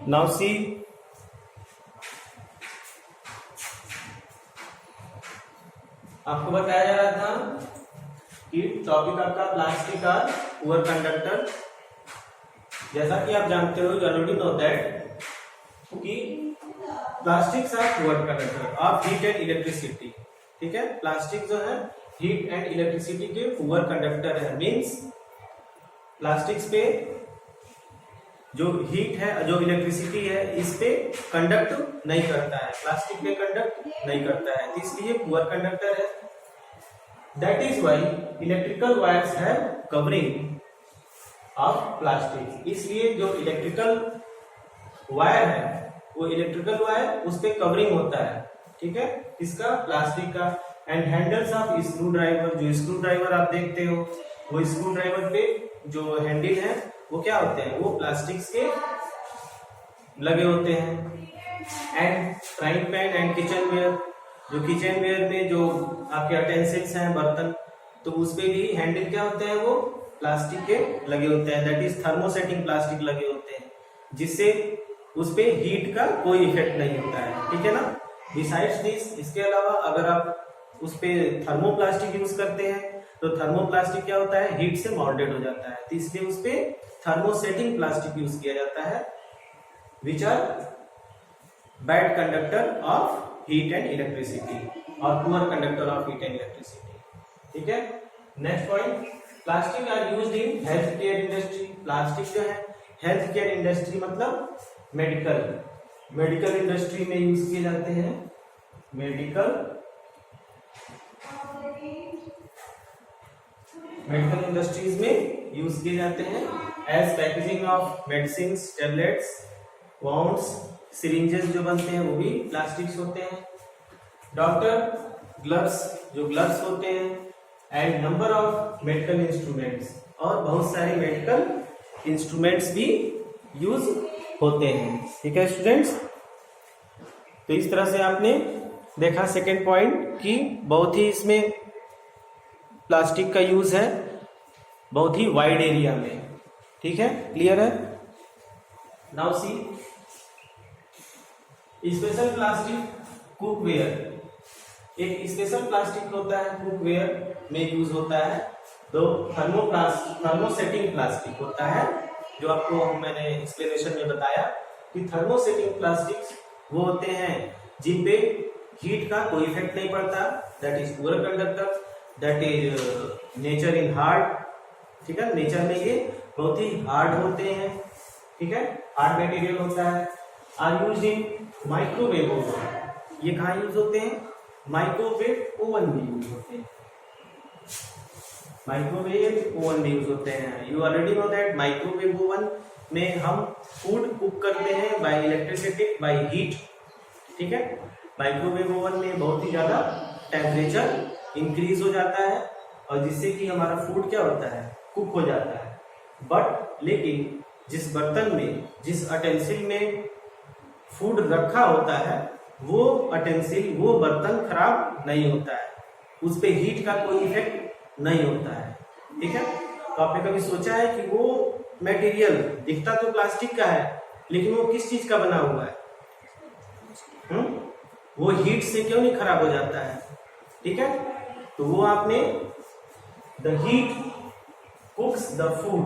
Now see, आपको बताया जा रहा था कि टॉपिक आपका प्लास्टिक आर पुअर कंडक्टर। जैसा कि आप जानते हो, यू ऑलरेडी नो दैट कि plastics are poor conductor of heat and electricity. ठीक है, प्लास्टिक जो है हीट एंड इलेक्ट्रिसिटी के पुअर कंडक्टर है। मींस प्लास्टिक्स पे जो हीट है, जो इलेक्ट्रिसिटी है, इस पे कंडक्ट नहीं करता है, प्लास्टिक पे कंडक्ट नहीं करता है, इसलिए पुअर कंडक्टर है। That is why electrical wires have covering of plastic. इसलिए जो इलेक्ट्रिकल वायर है, वो इलेक्ट्रिकल वायर उस पे कवरिंग होता है। ठीक है, इसका प्लास्टिक का। And handles of screw driver, जो स्क्रू ड्राइवर आप देखते हो, वो स्क्रू ड्राइवर पे जो हैंडल है वो क्या होते हैं, वो प्लास्टिक्स के लगे होते हैं। And frying pan and kitchen ware, जो किचन वेयर में जो आपके अटेंसिल्स हैं, बर्तन, तो उस पे भी हैंडल क्या होते हैं, वो प्लास्टिक के लगे होते हैं। दैट इज थर्मोसेटिंग प्लास्टिक लगे होते हैं, जिससे उस पे हीट का कोई इफेक्ट नहीं होता है। ठीक है ना। बिसाइड्स दिस, इसके अलावा अगर आप उस पे थर्मोप्लास्टिक यूज करते हैं तो थर्मोप्लास्टिक क्या होता है, हीट से माउंटेड हो जाता है, तो इसलिए उस पे थर्मोसेटिंग प्लास्टिक यूज किया जाता है, which are bad conductor of heat and electricity और poor conductor of heat and electricity. ठीक है। Next point, plastic are used in health care industry. Plastic जो है हेल्थ केयर इंडस्ट्री मतलब मेडिकल इंडस्ट्री में यूज किए जाते हैं। मेडिकल इंडस्ट्रीज में यूज किए जाते हैं as packaging of medicine, tablets, wounds, syringes जो बनते हैं वो भी प्लास्टिक्स होते हैं। डॉक्टर ग्लव्स, जो ग्लव्स होते हैं, and number of medical instruments, और बहुत सारे मेडिकल इंस्ट्रूमेंट्स भी यूज होते हैं। ठीक है स्टूडेंट्स, तो इस तरह से आपने देखा सेकेंड पॉइंट कि बहुत ही इसमें प्लास्टिक का यूज है बहुत ही वाइड एरिया में। ठीक है, क्लियर है। Now see, special plastic cookware. एक स्पेशल प्लास्टिक होता है कुकवेयर में यूज होता है, तो थर्मोसेटिंग प्लास्टिक होता है, जो आपको मैंने एक्सप्लेनेशन में बताया कि थर्मोसेटिंग प्लास्टिक्स वो होते हैं जिन पे हीट का कोई इफेक्ट नहीं पड़ता। That is poor conductor, that is nature in hard. ठीक है, नेचर में ये बहुत ही हार्ड होते हैं। ठीक है, हार्ड मटेरियल होता है। Are used in microwave oven. ये कहाँ यूज होते हैं, माइक्रोवेव ओवन में यूज होते हैं। माइक्रोवेव ओवन में यूज होते हैं। You already know that microwave oven में हम फूड कुक करते हैं बाय इलेक्ट्रिसिटी, बाय हीट। ठीक है, माइक्रोवेव ओवन में बहुत ही ज्यादा टेम्परेचर इंक्रीज हो जाता है और जिससे कि हमारा फूड क्या होता है, कुक हो जाता है। बट लेकिन जिस बर्तन में, जिस अटेंसिल में फूड रखा होता है, वो अटेंसिल, वो बर्तन खराब नहीं होता है, उस पे हीट का कोई इफेक्ट नहीं होता है। ठीक है, तो आपने कभी सोचा है कि वो मटेरियल दिखता तो प्लास्टिक का है, लेकिन वो किस चीज का बना हुआ है? वो हीट से क्यों नहीं खराब हो जाता है? ठीक है, तो वो आपने the heat कुक्स the food.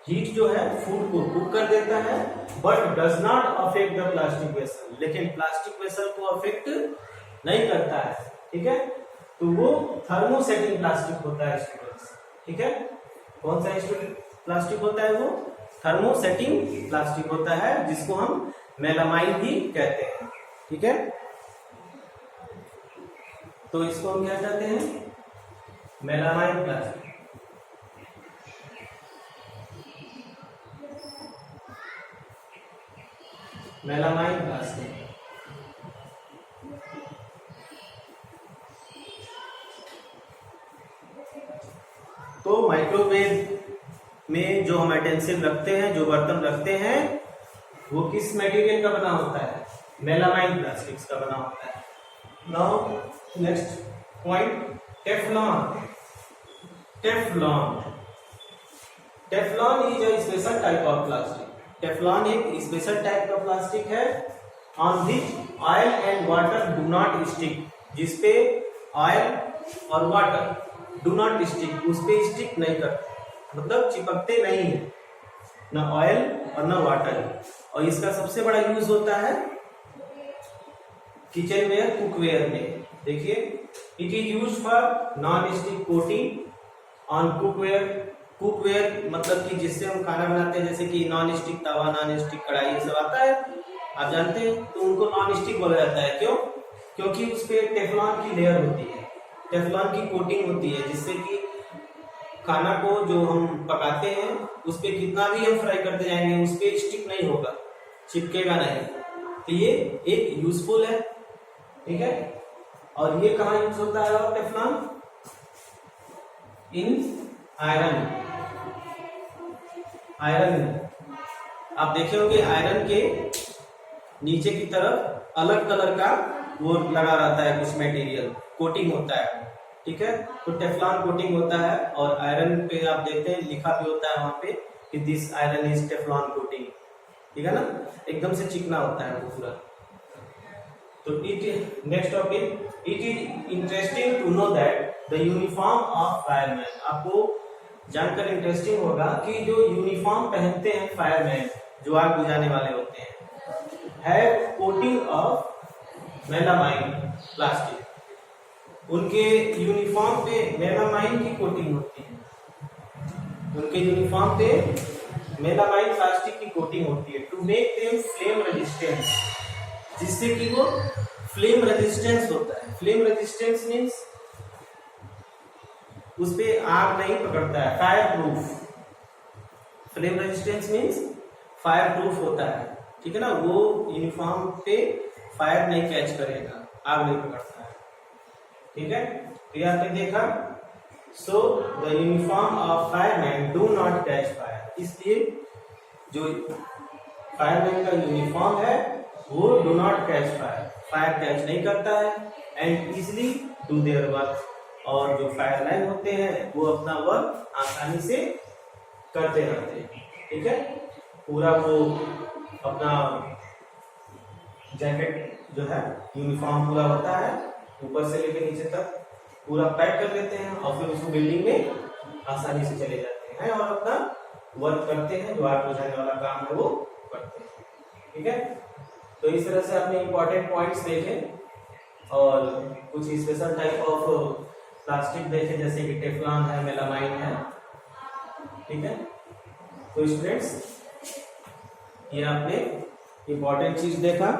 Heat जो है फूड को कुक कर देता है, but does not affect the plastic vessel. लेकिन प्लास्टिक वेसल को अफेक्ट नहीं करता है। ठीक है, तो वो थर्मोसेटिंग प्लास्टिक होता है स्टूडेंट्स। ठीक है, कौन सा प्लास्टिक होता है? वो थर्मोसेटिंग प्लास्टिक होता है, जिसको हम मेलामाइन भी कहते हैं। ठीक है, तो इसको हम क्या कहते हैं? Melamine plastic. Melamine plastic. तो माइक्रोवेव में जो हम यूटेंसिल रखते हैं, जो बर्तन रखते हैं, वो किस मटेरियल का बना होता है? मेलामाइन प्लास्टिक्स का बना होता है। Now next point, Teflon. Teflon is a special type of plastic. Teflon एक स्पेशल टाइप का प्लास्टिक है on which oil and water do not stick, जिसपे ऑयल और वाटर डू नॉट स्टिक, उस पे स्टिक नहीं करते, मतलब चिपकते नहीं है, ना ऑयल और ना वाटर। और इसका सबसे बड़ा यूज होता है किचन वेयर, कुकवेयर में। देखिए, it is use for non stick coating on cookware. Cookware मतलब कि जिससे हम खाना बनाते हैं, जैसे कि नॉन स्टिक तवा, नॉन स्टिक कढ़ाई, ये सब आता है, आप जानते हैं, तो उनको नॉन स्टिक बोला जाता है। क्यों? क्योंकि उस पे टेफ्लॉन की लेयर होती है, टेफ्लॉन की कोटिंग होती है, जिससे कि खाना को जो हम पकाते हैं उस पे कितना भी हम फ्राई करते जाएंगे उस पे स्टिक नहीं होगा, चिपकेगा नहीं। तो ये एक यूजफुल है, ठीक है। और ये कहाँ यूज होता है टेफ्लॉन? इन आयरन। आयरन आप देखे होंगे, आयरन के नीचे की तरफ अलग कलर का वो लगा रहता है, कुछ मटेरियल कोटिंग होता है, ठीक है। तो टेफ्लॉन कोटिंग होता है, और आयरन पे आप देखते हैं लिखा भी होता है वहां पे कि this iron is Teflon coating, ठीक है ना, एकदम से चिकना होता है वो पूरा। तो it next topic, it is interesting to know that the uniform of fireman. आपको जानकर इंटरेस्टिंग होगा कि जो यूनिफॉर्म पहनते हैं फायरमैन, जो आग बुझाने वाले होते हैं, है कोटिंग ऑफ मेलामाइन प्लास्टिक। उनके यूनिफॉर्म पे मेलामाइन की कोटिंग होती है, उनके यूनिफॉर्म पे मेलामाइन प्लास्टिक की कोटिंग होती है, to make them flame resistance, जिससे कि वो फ्लेम रेजिस्टेंस होता है। फ्लेम रेजिस्टेंस मीन्स उस पे आग नहीं पकड़ता है, fire proof. Flame resistance means fire proof होता है, ठीक है ना, वो यूनिफॉर्म पे फायर नहीं कैच करेगा, आग नहीं पकड़ता है, ठीक है। तो यहाँ पे देखा, so the uniform of fireman do not catch fire, इसलिए जो फायरमैन का यूनिफॉर्म है वो do not catch fire, fire catch नहीं करता है, and easily do their work, और जो फायरमैन होते हैं वो अपना वर्क आसानी से करते रहते हैं, ठीक है। पूरा वो अपना जैकेट जो है यूनिफॉर्म पूरा होता है, ऊपर से लेकर नीचे तक पूरा पैक कर लेते हैं, और फिर उसको बिल्डिंग में आसानी से चले जाते हैं और अपना वर्क करते हैं, जो आग बुझाने वाला काम है वो करते हैं, ठीक है। तो इस तरह से आपने इंपॉर्टेंट पॉइंट्स देखे और कुछ स्पेशल टाइप ऑफ प्लास्टिक देखे, जैसे कि टेफ्लॉन है, मेलामाइन है, ठीक है। तो स्टूडेंट्स, ये आपने इंपॉर्टेंट चीज देखा।